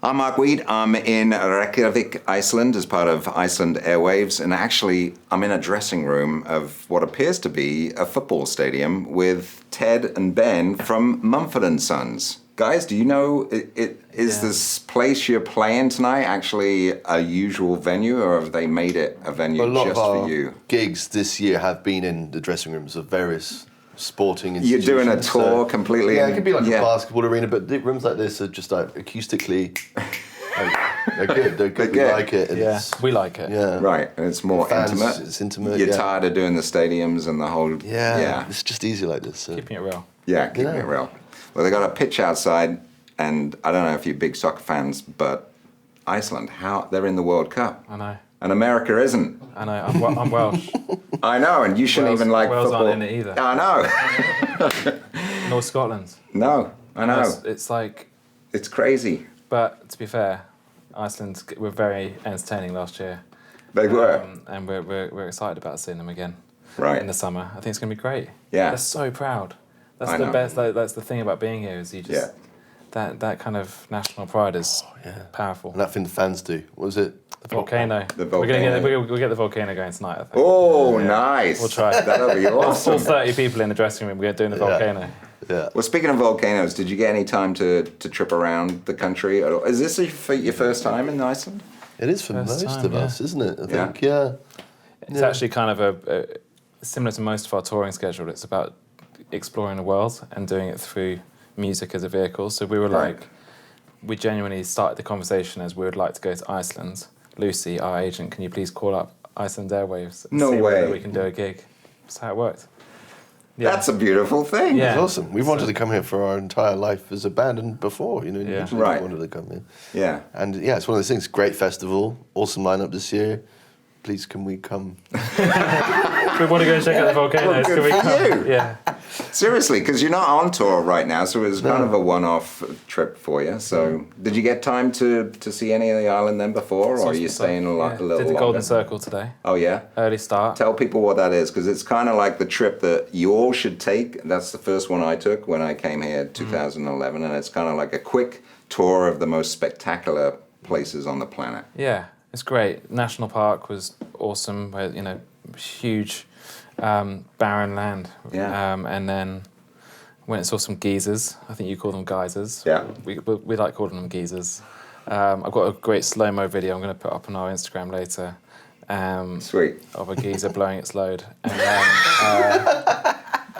I'm Mark Weed. I'm in Reykjavik, Iceland, as part of Iceland Airwaves, and actually I'm in a dressing room of what appears to be a football stadium with Ted and Ben from Mumford and Sons. Guys, do you know, is this place you're playing tonight actually a usual venue, or have they made it a venue just for you? Gigs this year have been in the dressing rooms of various sporting institutions. You're doing a tour completely? Yeah, it could be like a basketball arena, but the rooms like this are just like acoustically, they're good. They're good. We like it. We like it. Yeah, right. And it's more intimate. It's intimate. You're tired of doing the stadiums and the whole. Yeah. It's just easy like this. So. Keeping it real. Yeah, keeping it real. Well, they got a pitch outside, and I don't know if you're big soccer fans, but Iceland, they're in the World Cup. I know. And America isn't. I know. I'm Welsh. I know, and you shouldn't even like Wales football. aren't in it either. I know. North Scotland. No, I know. It's like... It's crazy. But to be fair, Iceland were very entertaining last year. They were. And we're excited about seeing them again. Right. In the summer. I think it's going to be great. Yeah. They're so proud. That's I the know. best. That's the thing about being here is you just... That kind of national pride is powerful. And that thing the fans do. What was it? The volcano. The volcano. We'll get the volcano going tonight, I think. Oh, nice. We'll try. That'll be awesome. All 30 people in the dressing room, we're doing the volcano. Yeah. Well, speaking of volcanoes, did you get any time to trip around the country? Is this your first time in Iceland? It is for most of us, isn't it? I think, It's actually kind of similar to most of our touring schedule. It's about exploring the world and doing it through music as a vehicle. So we were we genuinely started the conversation as we would like to go to Iceland. Lucy, our agent, can you please call up Iceland Airwaves and see whether we can do a gig? That's how it worked. Yeah. That's a beautiful thing. Yeah. It's awesome. We've wanted to come here for our entire life as a band and before, we wanted to come here. Yeah. And it's one of those things, great festival, awesome lineup this year. Please, can we come? We want to go and check out the volcanoes. Well, good for you. Yeah. Seriously, because you're not on tour right now, so it was kind of a one-off trip for you. So, did you get time to see any of the island then before, or are you staying a little longer? Did the Golden Circle today. Oh, yeah? Early start. Tell people what that is, because it's kind of like the trip that you all should take. That's the first one I took when I came here in 2011, and it's kind of like a quick tour of the most spectacular places on the planet. Yeah, it's great. National Park was awesome, where, huge barren land. Yeah. And then went and saw some geysers. I think you call them geysers. Yeah. We like calling them geysers. I've got a great slow-mo video I'm going to put up on our Instagram later. Sweet. Of a geyser blowing its load.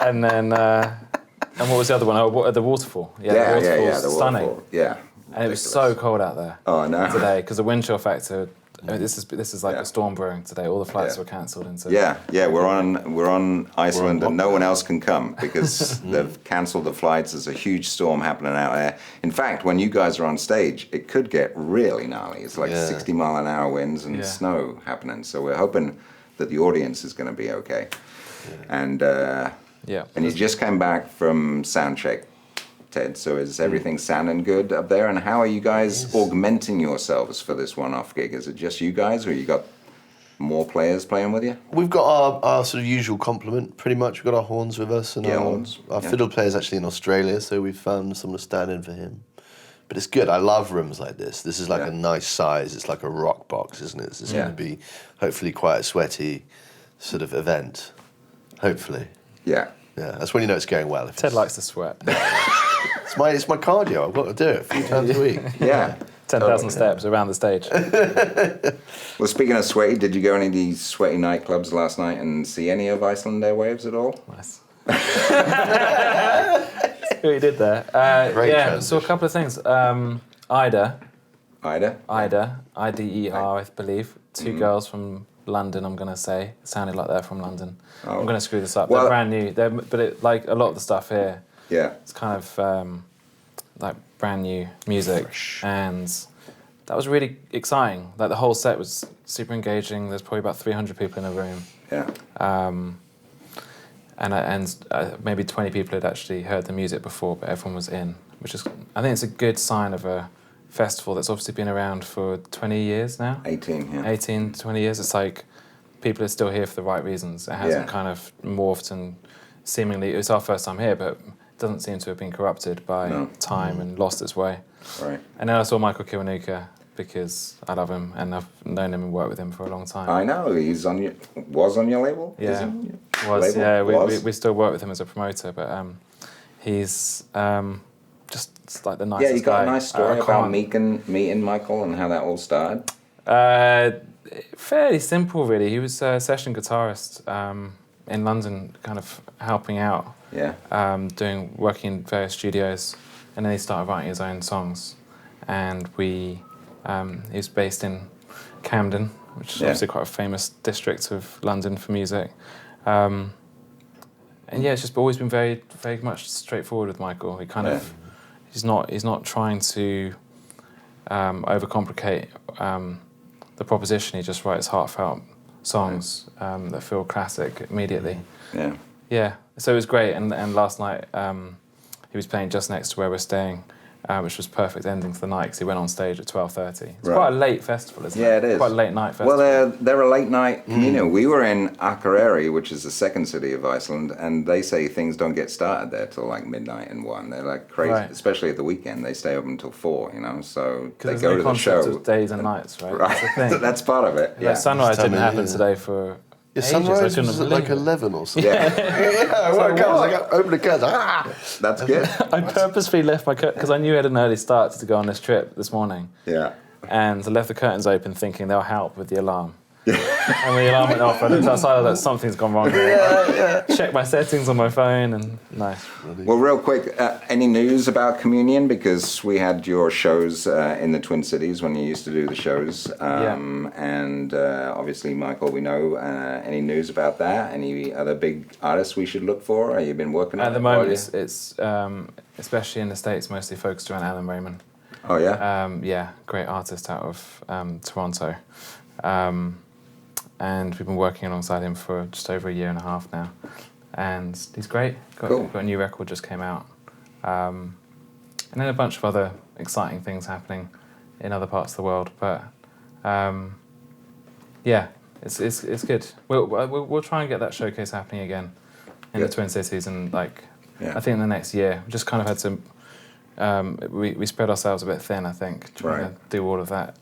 And then and what was the other one? Oh, the waterfall. The stunning. waterfall. Yeah. And it was so cold out there. Oh, no. Today, because the wind chill factor. This is like a storm brewing today. All the flights were cancelled. We're on Iceland and no one else can come because they've cancelled the flights. There's a huge storm happening out there. In fact, when you guys are on stage, it could get really gnarly. It's like 60-mile-an-hour winds and snow happening. So we're hoping that the audience is going to be okay. Yeah. And you just came back from soundcheck, Ted, so is everything sounding good up there? And how are you guys augmenting yourselves for this one-off gig? Is it just you guys, or you got more players playing with you? We've got our sort of usual complement, pretty much. We've got our horns with us, and our fiddle player's actually in Australia, so we've found someone to stand in for him. But it's good. I love rooms like this. This is like a nice size. It's like a rock box, isn't it? This is going to be hopefully quite a sweaty sort of event. Hopefully. Yeah. Yeah, that's when you know it's going well. Ted likes to sweat. It's my cardio. I've got to do it a few times a week. Yeah. 10,000 steps around the stage. Well, speaking of sweaty, did you go any of these sweaty nightclubs last night and see any of Iceland Airwaves at all? Nice. See what you did there. Saw a couple of things. Ida, I-D-E-R, I believe. Two girls from London, I'm going to say. It sounded like they're from London. I'm going to screw this up. They're brand new. But like a lot of the stuff here, it's kind of like brand new music. Fresh. And that was really exciting. Like the whole set was super engaging. There's probably about 300 people in the room. Yeah. And maybe 20 people had actually heard the music before, but everyone was in, which is, I think it's a good sign of a festival that's obviously been around for 20 years now. 18, 20 years. It's like people are still here for the right reasons. It hasn't kind of morphed and seemingly, it's our first time here, but it doesn't seem to have been corrupted by time and lost its way. Right. And then I saw Michael Kiwanuka because I love him and I've known him and worked with him for a long time. I know was on your label. Yeah, Was we still work with him as a promoter, but he's just like the nicest guy. Yeah, you got a nice story about meeting Michael and how that all started. Fairly simple, really. He was a session guitarist in London, kind of helping out. Yeah. Working in various studios, and then he started writing his own songs. And he was based in Camden, which is obviously quite a famous district of London for music. And yeah, it's just always been very, very much straightforward with Michael. He kind of, he's not trying to overcomplicate the proposition. He just writes heartfelt songs that feel classic immediately. Yeah. Yeah. So it was great. And last night he was playing just next to where we're staying, which was perfect ending to the night because he went on stage at 12:30. It's quite a late festival, isn't it? Yeah, it is. Quite a late night festival. Well, they're a late night communal. We were in Akureyri, which is the second city of Iceland, and they say things don't get started there till like midnight and 1. They're like crazy, especially at the weekend. They stay up until 4, you know, so they go to the show. Of days and nights, right? Right, That's the thing. That's part of it. Yeah, sunrise didn't happen today for ages. Sunrise was at like 11 or something. Yeah, I woke up, I got open the curtains. that's good. I purposefully left my curtains because I knew we had an early start to go on this trip this morning. Yeah. And I left the curtains open thinking they'll help with the alarm. And when the alarm went off, I looked outside, I was like, something's gone wrong here. Check my settings on my phone and no. Well, real quick, any news about Communion? Because we had your shows in the Twin Cities when you used to do the shows. And obviously, Michael, we know. Any news about that? Any other big artists we should look for? Have you been working on it? At the moment, it's especially in the States, mostly focused around Alan Raymond. Oh, yeah? Yeah, great artist out of Toronto. And we've been working alongside him for just over a year and a half now. And he's great. Got a new record just came out. And then a bunch of other exciting things happening in other parts of the world. But yeah, it's good. We'll try and get that showcase happening again in the Twin Cities. And I think in the next year, we just kind of had to, we spread ourselves a bit thin, I think, trying to do all of that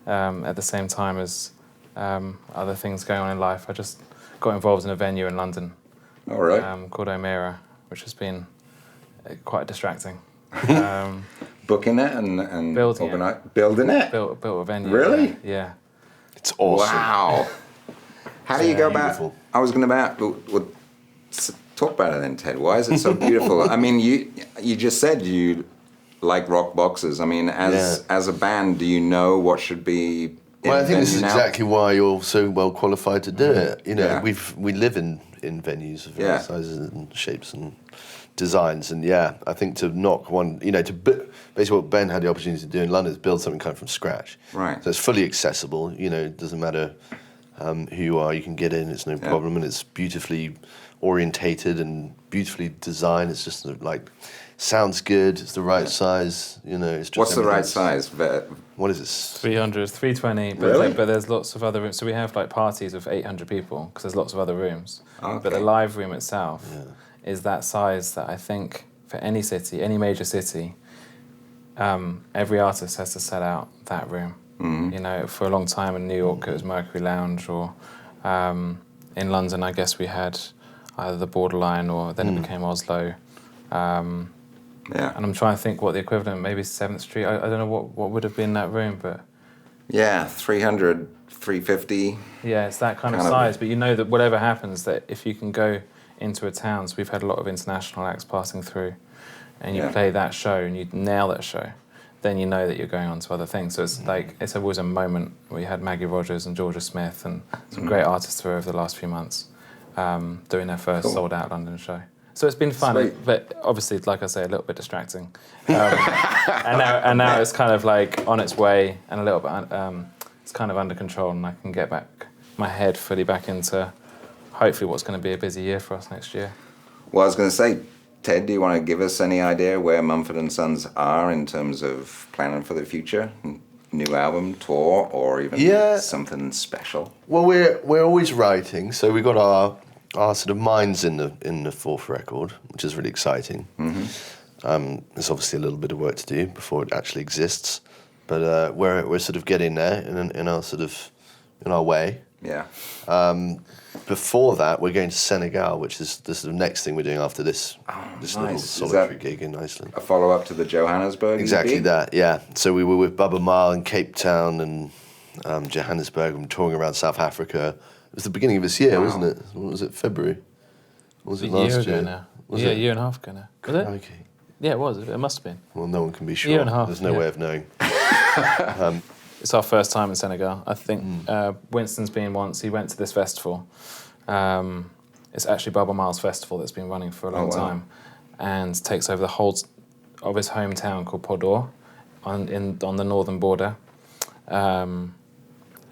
at the same time as other things going on in life. I just got involved in a venue in London called O'Meara, which has been quite distracting. Booking it and building it. Built a venue. Really? Yeah. It's awesome. Wow. How do you go about? I was going to talk about it then, Ted. Why is it so beautiful? I mean, you just said you like rock boxes. I mean, as a band, do you know what should be? Well, I think this is exactly why you're so well qualified to do it. You know, we live in venues of various sizes and shapes and designs, and I think to knock one, you know, basically what Ben had the opportunity to do in London is build something kind of from scratch. Right. So it's fully accessible. You know, it doesn't matter who you are, you can get in. It's no problem, and it's beautifully orientated and beautifully designed. It's just like sounds good. It's the right size. You know, it's just. What's the right size? What is this? 300, 320. But there's lots of other rooms. So we have like parties of 800 people because there's lots of other rooms. Okay. But the live room itself is that size that I think for any city, any major city, every artist has to set out that room. Mm-hmm. You know, for a long time in New York it was Mercury Lounge, or in London I guess we had either the Borderline or then it became Oslo. And I'm trying to think what the equivalent, maybe 7th Street, I don't know what would have been that room, but... Yeah, 300, 350. Yeah, it's that kind of size, but you know that whatever happens, that if you can go into a town, so we've had a lot of international acts passing through, and you play that show and you nail that show, then you know that you're going on to other things. So it's like, it's always a moment. We had Maggie Rogers and Georgia Smith and some great artists through over the last few months doing their first sold-out London show. So it's been fun, but obviously, like I say, a little bit distracting. And now it's kind of like on its way and a little bit, it's kind of under control, and I can get my head fully back into hopefully what's going to be a busy year for us next year. Well, I was going to say, Ted, do you want to give us any idea where Mumford and Sons are in terms of planning for the future? New album, tour, or even something special? Well, we're always writing, so we got our sort of minds in the fourth record, which is really exciting. Mm-hmm. There's obviously a little bit of work to do before it actually exists, but we're sort of getting there in our way. Yeah. Before that, we're going to Senegal, which is the sort of next thing we're doing after this little nice. Is solitary that gig in Iceland. A follow-up to the Johannesburg Exactly EP? that, yeah. So we were with Baba Mal in Cape Town and Johannesburg and touring around South Africa. It was the beginning of this year, wasn't it? What was it, February? Or was it last year? Now. Was yeah, it? a year and a half ago now. Was it? Okay. Yeah, it was. It must have been. Well, no one can be sure. Year and a half, There's no yeah. way of knowing. It's our first time in Senegal. I think Winston's been once. He went to this festival. It's actually Baba Mal's festival that's been running for a long time, and takes over the whole of his hometown called Podor, on the northern border, and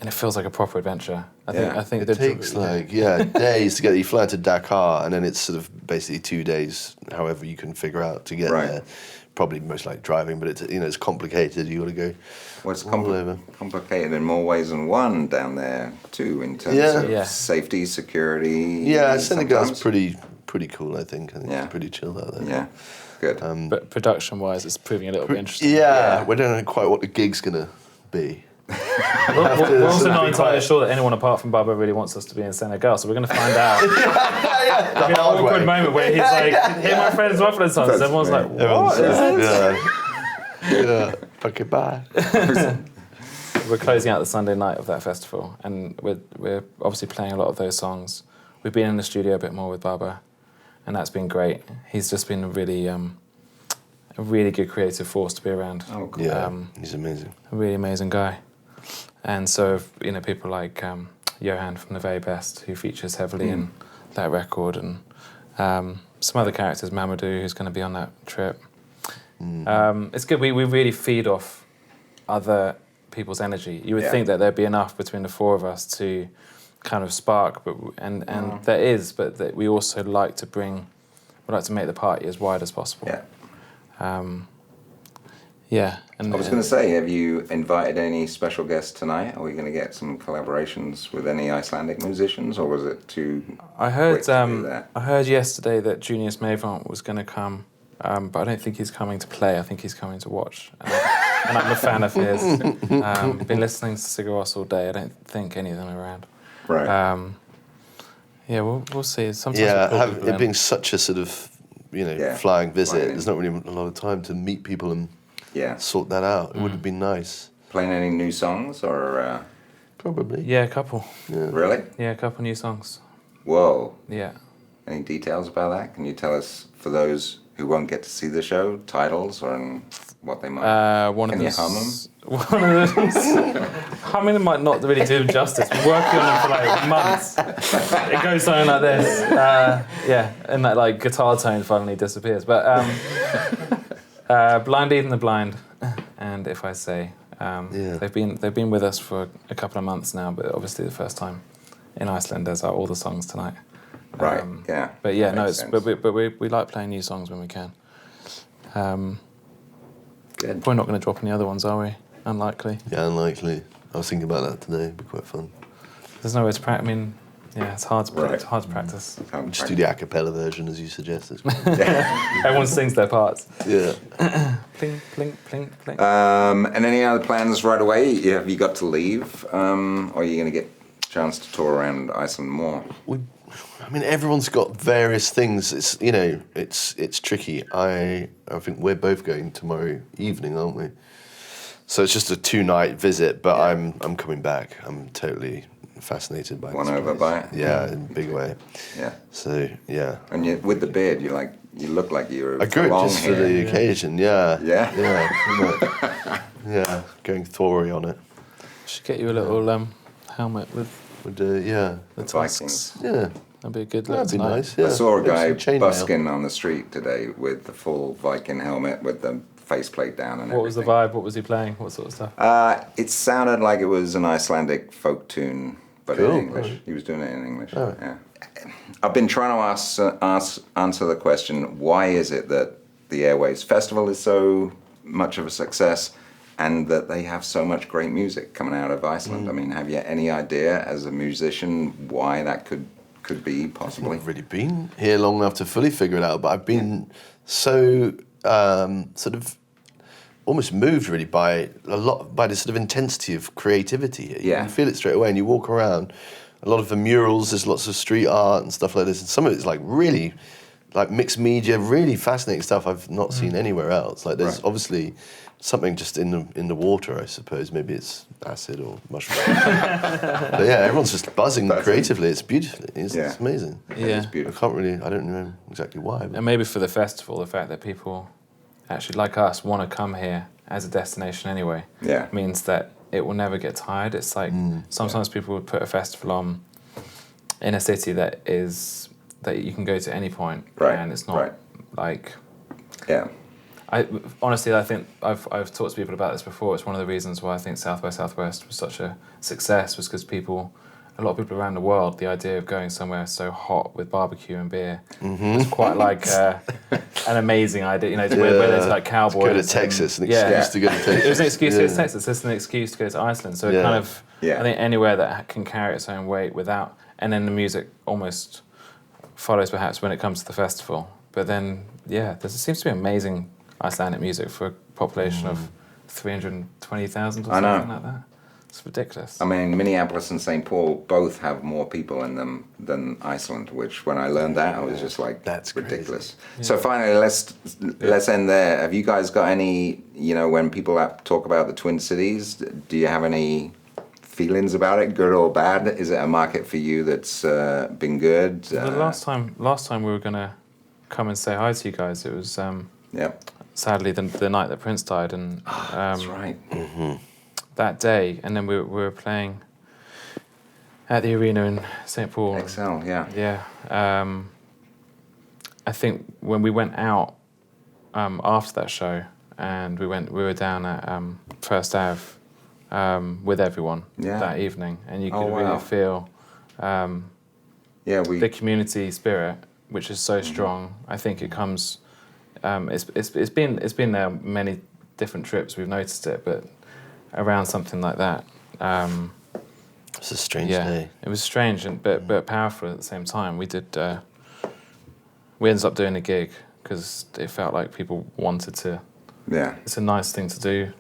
it feels like a proper adventure. I think it takes days to get. You fly to Dakar, and then it's sort of basically 2 days, however you can figure out to get there. Probably most like driving, but it's complicated. You got to go. Well, it's complicated in more ways than one down there too, in terms of safety, security. Yeah, Senegal's pretty cool. I think it's pretty chill out there. Yeah, good. But production-wise, it's proving a little bit interesting. Yeah, we don't know quite what the gig's gonna be. We're also not entirely sure that anyone apart from Baba really wants us to be in Senegal, so we're going to find out. There'll be an awkward moment where he's like, "Here, my friends, Mumford and Sons." Everyone's like, "What is it?" Yeah. Okay, bye. We're closing out the Sunday night of that festival, and we're obviously playing a lot of those songs. We've been in the studio a bit more with Baba, and that's been great. He's just been a really good creative force to be around. Oh, cool. Yeah, he's amazing. A really amazing guy. And so, people like Johan from The Very Best, who features heavily in that record, and some other characters, Mamadou, who's going to be on that trip. It's good. We really feed off other people's energy. You would think that there'd be enough between the four of us to kind of spark, and there is, but that we also like to make the party as wide as possible. Yeah. And I was going to say, have you invited any special guests tonight? Are we going to get some collaborations with any Icelandic musicians, or was it too? I heard quick to do that? I heard yesterday that Junius Mavant was going to come, but I don't think he's coming to play. I think he's coming to watch. And I'm a fan of his. Been listening to Sigur Rós all day. I don't think any of them are around. Right. We'll see. Sometimes it being such a sort of flying visit, there's not really a lot of time to meet people and sort that out. It would have been nice. Playing any new songs or? Probably. Yeah, a couple. Yeah. Really? Yeah, a couple new songs. Whoa. Yeah. Any details about that? Can you tell us, for those who won't get to see the show, titles or what they might? Can you hum them? One of them. Humming them might not really do them justice. We're working on them for like months. It goes something like this. And that like guitar tone finally disappears. But Blind Leading the Blind, and If I Say, they've been with us for a couple of months now. But obviously the first time in Iceland, as are all the songs tonight. Right. Yeah. But yeah, we like playing new songs when we can. Good. We're not going to drop any other ones, are we? Unlikely. Yeah, unlikely. I was thinking about that today. It'd be quite fun. There's no way to practice. I mean, it's hard to practice. Just do the a cappella version as you suggested. Everyone sings their parts. Yeah. Pling, pling, pling, pling. And any other plans right away? Have you got to leave? Or are you going to get a chance to tour around Iceland more? Everyone's got various things. It's tricky. I think we're both going tomorrow evening, aren't we? So it's just a 2-night visit, but I'm coming back. I'm totally fascinated by Won this over place. by it? Yeah, in a big way. Yeah. So yeah. And with the beard, you look like you're good long just hair. for the occasion. Yeah. Yeah. Yeah. Going Thory on it. Should get you a little helmet with the Vikings. Yeah. That'd be a good look That'd be tonight. nice. Yeah. I saw a guy Chainmail. busking on the street today with the full Viking helmet with the faceplate down and What was the vibe? What was he playing? What sort of stuff? It sounded like it was an Icelandic folk tune, but Cool. in English. Right. He was doing it in English. Oh. Yeah. I've been trying to answer the question: why is it that the Airwaves Festival is so much of a success, and that they have so much great music coming out of Iceland? I mean, have you any idea, as a musician, why that could be possibly? I've not really been here long enough to fully figure it out, but I've been so sort of almost moved really by the sort of intensity of creativity here. Yeah. You feel it straight away, and you walk around. A lot of the murals, there's lots of street art and stuff like this, and some of it's like really, like mixed media, really fascinating stuff I've not seen anywhere else. Like there's obviously something just in the water, I suppose. Maybe it's acid or mushroom. But yeah, everyone's just buzzing creatively. It's beautiful. It's amazing. Yeah. It's beautiful. I don't know exactly why. But. And maybe for the festival, the fact that people actually, like us, want to come here as a destination anyway, means that it will never get tired. It's like sometimes people would put a festival on in a city that you can go to any point, and it's not like. Yeah. Honestly, I think I've talked to people about this before. It's one of the reasons why I think South by Southwest was such a success, was because a lot of people around the world, the idea of going somewhere so hot with barbecue and beer was quite like an amazing idea. You know, where there's like cowboys. Go to Texas, an excuse to go to Texas. It was an excuse to go to Texas. It's an excuse to go to Iceland. So it kind of, I think anywhere that can carry its own weight without, and then the music almost follows perhaps when it comes to the festival. But then, there seems to be amazing Icelandic music for a population of 320,000 or something like that. It's ridiculous. I mean, Minneapolis and St. Paul both have more people in them than Iceland, which when I learned that, I was just like, that's ridiculous. Yeah. So finally, let's end there. Have you guys got any, when people talk about the Twin Cities, do you have any feelings about it, good or bad? Is it a market for you that's been good? The last time we were going to come and say hi to you guys, it was sadly the night that Prince died, and that's right. That day, and then we were playing at the arena in St. Paul. XL, yeah. I think when we went out after that show, and we were down at First Ave with everyone that evening, and you could really feel the community spirit, which is so strong. I think it comes. It's been there many different trips. We've noticed it, but around something like that, it's a strange day. It was strange but powerful at the same time. We ended up doing a gig because it felt like people wanted to. Yeah, it's a nice thing to do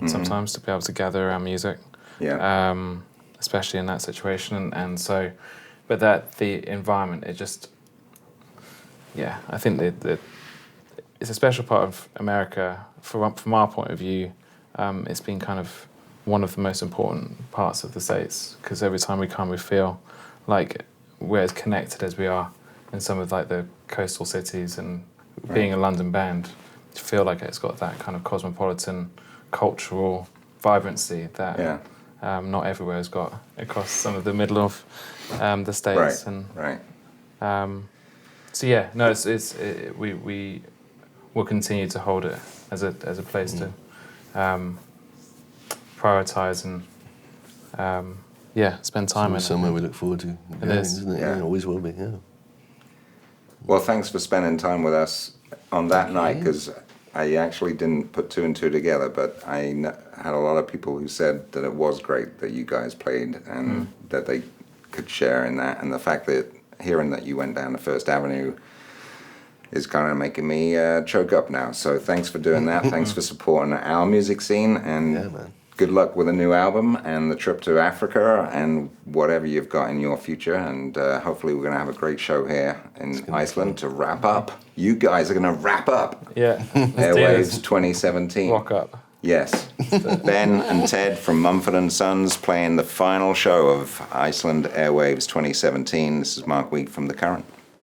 sometimes, to be able to gather around music. Yeah, especially in that situation, and so, but that the environment, it just. Yeah, I think that it's a special part of America from our point of view. It's been kind of one of the most important parts of the States, because every time we come, we feel like we're as connected as we are in some of like the coastal cities, and being a London band, to feel like it's got that kind of cosmopolitan cultural vibrancy that not everywhere has got across some of the middle of the States. So we will continue to hold it as a place to prioritize and spend time in. Somewhere we look forward to. It is, isn't it? Yeah. It always will be. Yeah. Well, thanks for spending time with us on that night, because I actually didn't put two and two together, but I had a lot of people who said that it was great that you guys played, and that they could share in that, and the fact that hearing that you went down to First Avenue is kind of making me choke up now. So thanks for doing that. Thanks for supporting our music scene, and good luck with the new album and the trip to Africa and whatever you've got in your future. And hopefully we're going to have a great show here in Iceland to wrap up. You guys are going to wrap up. Yeah. Airwaves 2017. Rock up. Yes. Ben and Ted from Mumford and Sons playing the final show of Iceland Airwaves 2017. This is Mark Wheat from The Current.